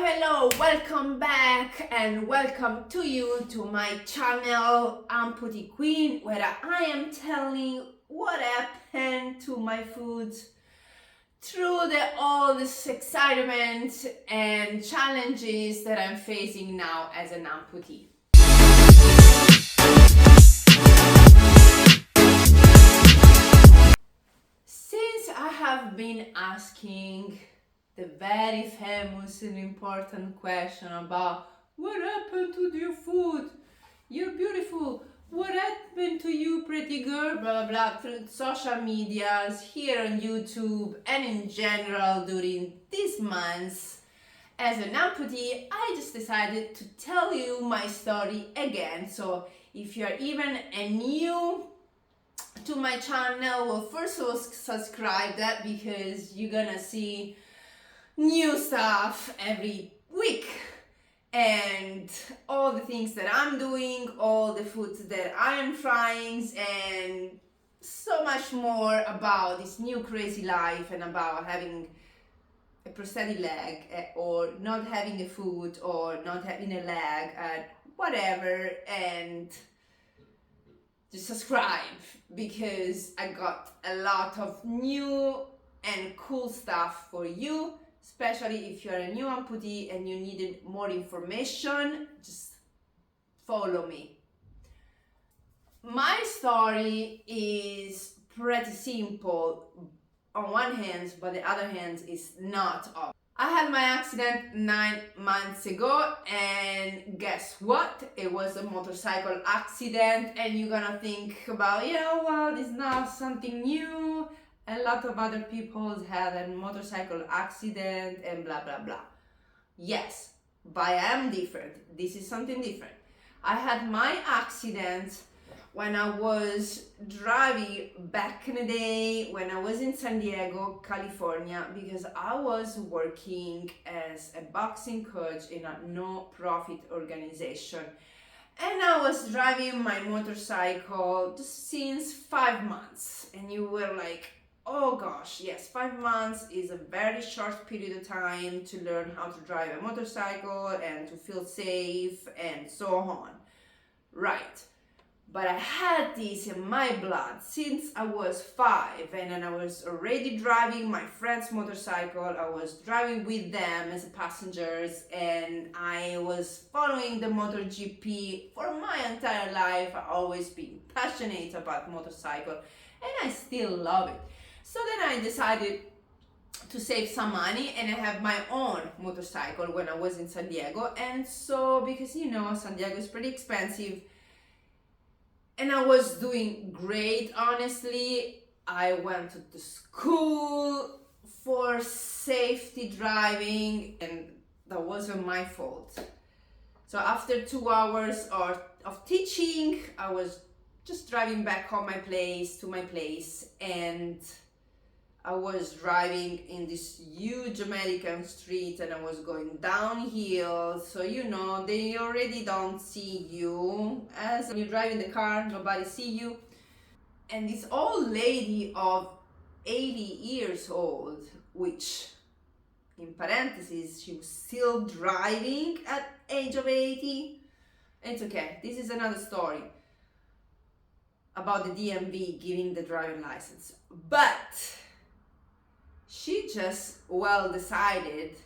Hello, welcome back and welcome to my channel Puty Queen, where I am telling what happened to my food through all this excitement and challenges that I'm facing now as an amputee. Since I have been asking the very famous and important question about what happened to your food? You're beautiful. What happened to you, pretty girl? Blah blah blah. Through social medias, here on YouTube, and in general during these months, as an amputee, I just decided to tell you my story again. So if you're even new to my channel, well, first of all, subscribe that because you're gonna see new stuff every week and all the things that I'm doing, all the foods that I am trying, and so much more about this new crazy life and about having a prosthetic leg or not having a foot or not having a leg, whatever. And just subscribe because I got a lot of new and cool stuff for you, especially if you're a new amputee and you needed more information. Just follow me. My story is pretty simple on one hand, but the other hand is not. I had my accident 9 months ago, and guess what? It was a motorcycle accident, and you're gonna think about, well, it's not something new. A lot of other people had a motorcycle accident and blah blah blah. Yes, but I am different. This is something different. I had my accident when I was driving back in the day when I was in San Diego, California, because I was working as a boxing coach in a no-profit organization. And I was driving my motorcycle just since 5 months. And you were like, oh gosh, yes, 5 months is a very short period of time to learn how to drive a motorcycle and to feel safe and so on. Right. But I had this in my blood since I was 5, and then I was already driving my friend's motorcycle. I was driving with them as passengers, and I was following the MotoGP for my entire life. I've always been passionate about motorcycle, and I still love it. So then I decided to save some money and I have my own motorcycle when I was in San Diego. And so, because San Diego is pretty expensive, and I was doing great, honestly. I went to the school for safety driving, and that wasn't my fault. So after 2 hours of teaching, I was just driving back to my place, and I was driving in this huge American street, and I was going downhill, so they already don't see you. As you drive in the car, nobody see you. And this old lady of 80 years old, which in parentheses, she was still driving at age of 80. It's okay, this is another story about the DMV giving the driving license. But she just decided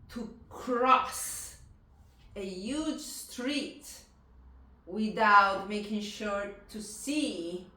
to cross a huge street without making sure to see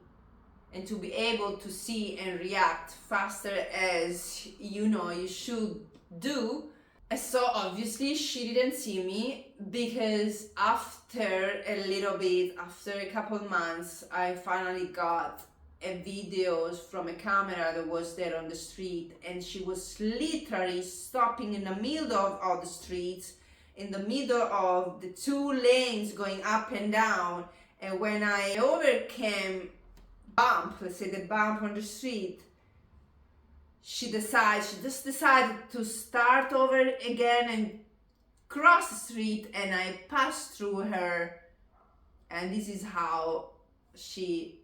and to be able to see and react faster as you should do. So obviously she didn't see me, because after a couple of months, I finally got videos from a camera that was there on the street, and she was literally stopping in the middle of the street, in the middle of the 2 lanes going up and down. And when I overcame the bump on the street, she just decided to start over again and cross the street, and I passed through her, and this is how she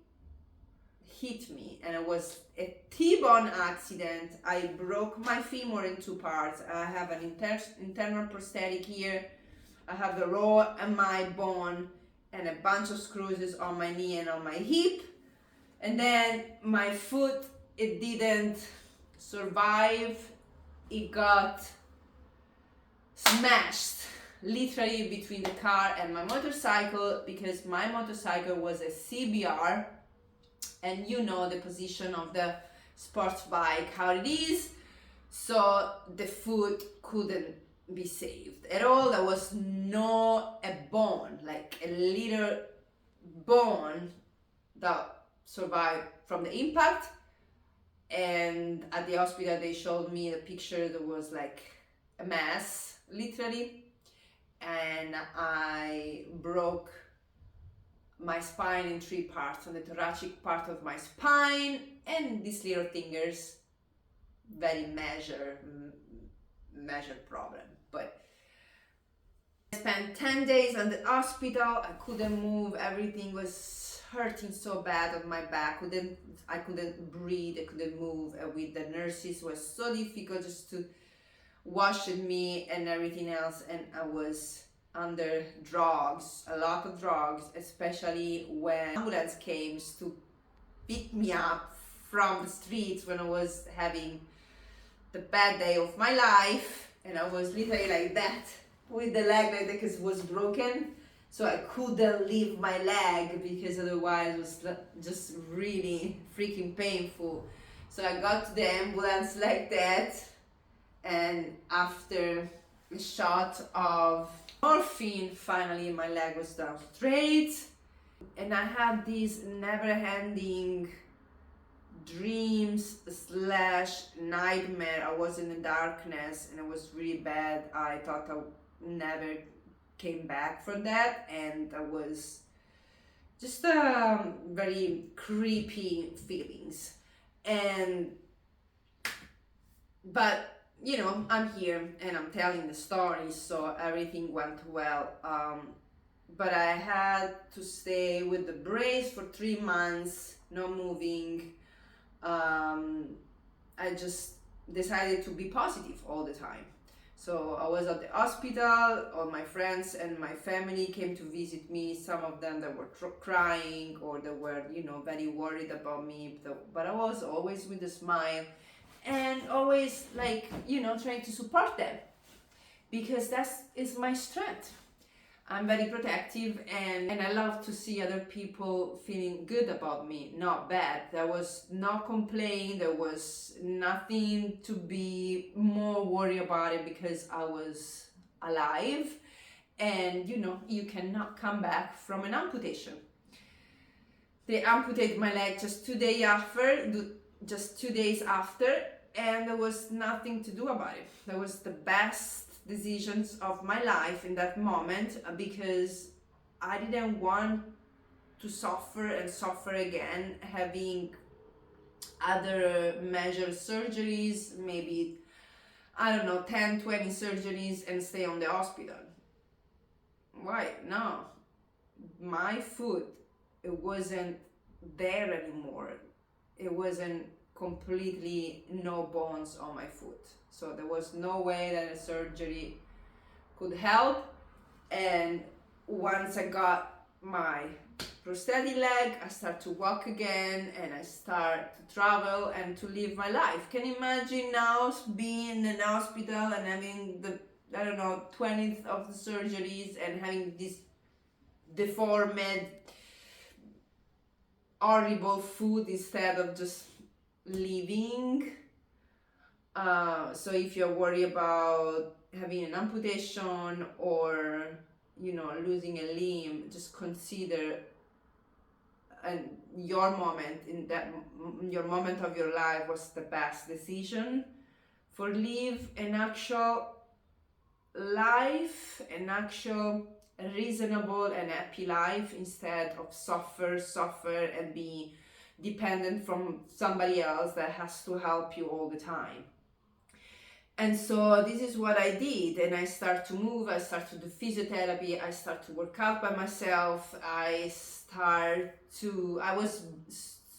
hit me, and it was a T-bone accident. I broke my femur in two parts. I have an internal prosthetic here. I have the raw and my bone and a bunch of screws on my knee and on my hip. And then my foot, it didn't survive. It got smashed literally between the car and my motorcycle, because my motorcycle was a CBR, and you know the position of the sports bike, how it is. So the foot couldn't be saved at all. There was a bone, like a little bone that survived from the impact. And at the hospital they showed me the picture. There was like a mess, literally, and I broke my spine in three parts, on the thoracic part of my spine and these little fingers. Very measured problem. But I spent 10 days in the hospital. I couldn't move. Everything was hurting so bad on my back. I couldn't breathe. I couldn't move. With the nurses, it was so difficult just to wash me and everything else. And I was under drugs, a lot of drugs, especially when ambulance came to pick me up from the streets when I was having the bad day of my life. And I was literally like that, with the leg like that, because it was broken. So I couldn't leave my leg, because otherwise it was just really freaking painful. So I got to the ambulance like that, and after a shot of morphine, finally my leg was down straight. And I had these never-ending dreams / nightmare. I was in the darkness and it was really bad. I thought I never came back from that, and I was just very creepy feelings. But you know, I'm here and I'm telling the story, so everything went well. But I had to stay with the brace for 3 months, no moving. I just decided to be positive all the time. So I was at the hospital. All my friends and my family came to visit me. Some of them that were crying, or they were, you know, very worried about me. But I was always with a smile, and always, like, you know, trying to support them, because that is my strength. I'm very protective, and I love to see other people feeling good about me, not bad. There was no complaint, there was nothing to be more worried about it, because I was alive. And you know, you cannot come back from an amputation. They amputated my leg just 2 days after, and there was nothing to do about it. That was the best decisions of my life in that moment, because I didn't want to suffer and suffer again, having other major surgeries, maybe, I don't know, 10, 20 surgeries, and stay on the hospital. Why? No. My foot, it wasn't there anymore. It wasn't completely no bones on my foot. So there was no way that a surgery could help. And once I got my prosthetic leg, I start to walk again, and I start to travel and to live my life. Can you imagine now being in an hospital and having the, I don't know, 20th of the surgeries, and having this deformed, horrible foot instead of just living? So if you're worried about having an amputation, or, you know, losing a limb, just consider your moment your moment of your life was the best decision for live an actual life, an actual reasonable and happy life, instead of suffer and be dependent from somebody else that has to help you all the time. And so this is what I did, and I start to move, I start to do physiotherapy, I start to work out by myself, I was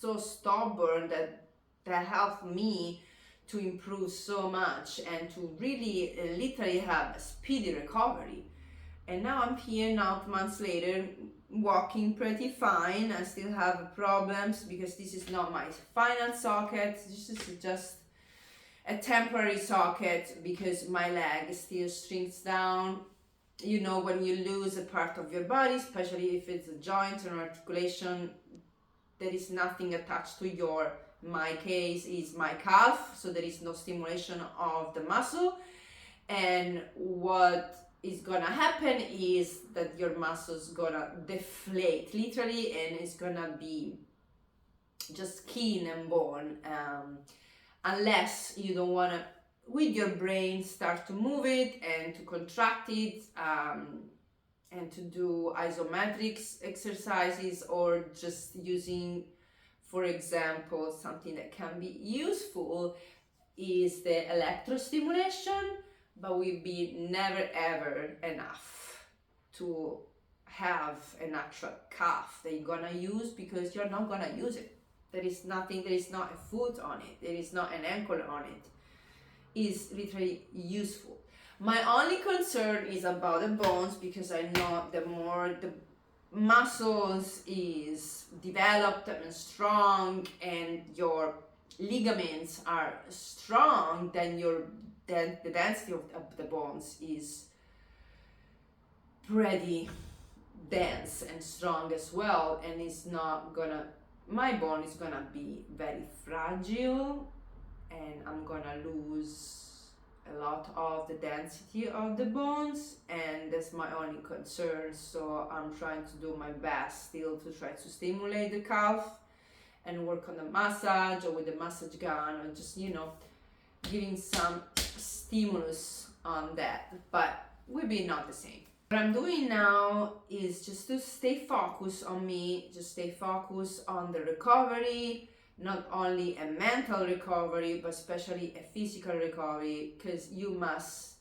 so stubborn that helped me to improve so much and to really literally have a speedy recovery. And now I'm here now 2 months later, walking pretty fine. I still have problems because this is not my final socket. This is just a temporary socket because my leg still shrinks down. You know, when you lose a part of your body, especially if it's a joint or an articulation, there is nothing attached to your, my case is my calf, so there is no stimulation of the muscle. And what is gonna happen is that your muscle's gonna deflate literally, and it's gonna be just skin and bone, unless you don't wanna with your brain start to move it and to contract it, and to do isometrics exercises, or just using, for example, something that can be useful is the electrostimulation, but will be never ever enough to have an actual calf that you're gonna use, because you're not gonna use it. There is nothing, there is not a foot on it, there is not an ankle on it. Is literally useful. My only concern is about the bones, because I know the more the muscles is developed and strong and your ligaments are strong, then the density of the bones is pretty dense and strong as well, and it's not gonna, my bone is gonna be very fragile, and I'm gonna lose a lot of the density of the bones, and that's my only concern. So I'm trying to do my best still to try to stimulate the calf and work on the massage, or with the massage gun, or just, you know, giving some stimulus on that, but will be not the same. What I'm doing now is just to stay focused on me, just stay focused on the recovery, not only a mental recovery, but especially a physical recovery, because you must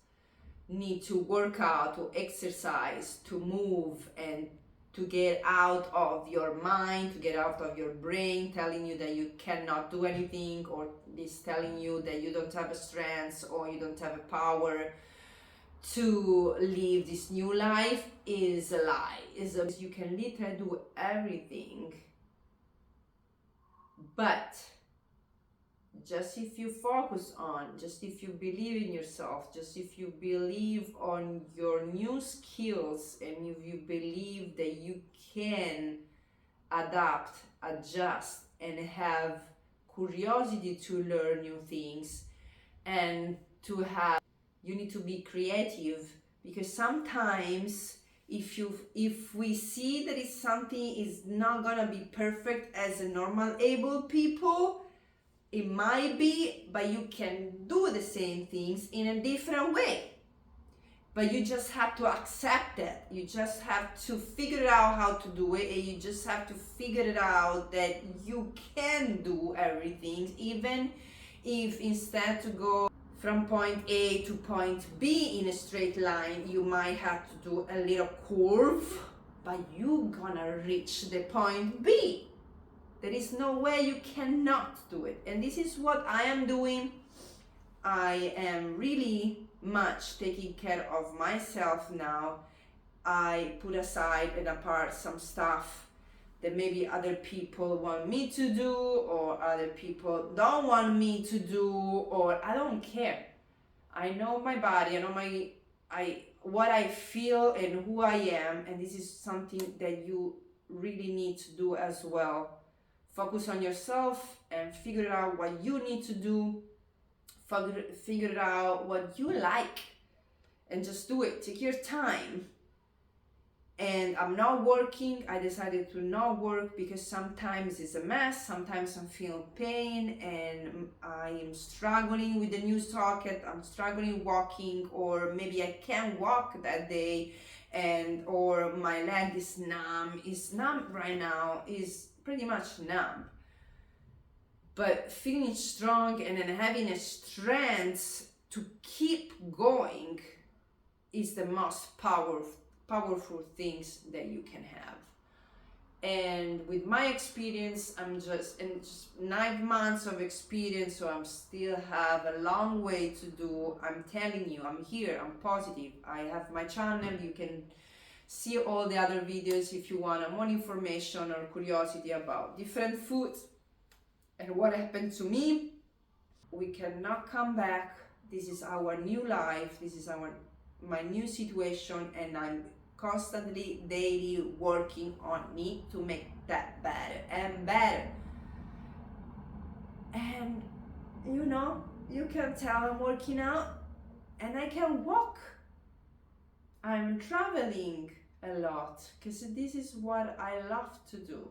need to work out, to exercise, to move, and to get out of your mind, to get out of your brain telling you that you cannot do anything, or is telling you that you don't have a strength or you don't have a power to live this new life, is a lie. You can literally do everything, but just if you focus on, just if you believe in yourself, just if you believe on your new skills, and if you believe that you can adapt, adjust, and have curiosity to learn new things, and to have, you need to be creative, because sometimes if we see that it's something is not gonna be perfect as a normal able people, it might be, but you can do the same things in a different way. But you just have to accept it. You just have to figure out how to do it, and you just have to figure it out that you can do everything, even if instead to go from point A to point B in a straight line, you might have to do a little curve, but you're gonna reach the point B. There is no way you cannot do it. And this is what I am doing. I am really much taking care of myself now. I put aside and apart some stuff that maybe other people want me to do, or other people don't want me to do, or I don't care. I know my body, I know what I feel and who I am, and this is something that you really need to do as well. Focus on yourself and figure out what you need to do, figure out what you like, and just do it. Take your time. And I'm not working. I decided to not work because sometimes it's a mess, sometimes I'm feeling pain, and I am struggling with the new socket, I'm struggling walking, or maybe I can't walk that day, and or my leg is numb right now, is pretty much numb. But feeling strong and then having a strength to keep going is the most powerful things that you can have. And with my experience, I'm just in just 9 months of experience, so I'm still have a long way to do. I'm telling you, I'm here, I'm positive. I have my channel, you can see all the other videos if you want more information or curiosity about different foods and what happened to me. We cannot come back. This is our new life, this is my new situation, and I'm constantly daily working on me to make that better and better. And you know, you can tell I'm working out and I can walk. I'm traveling a lot because this is what I love to do.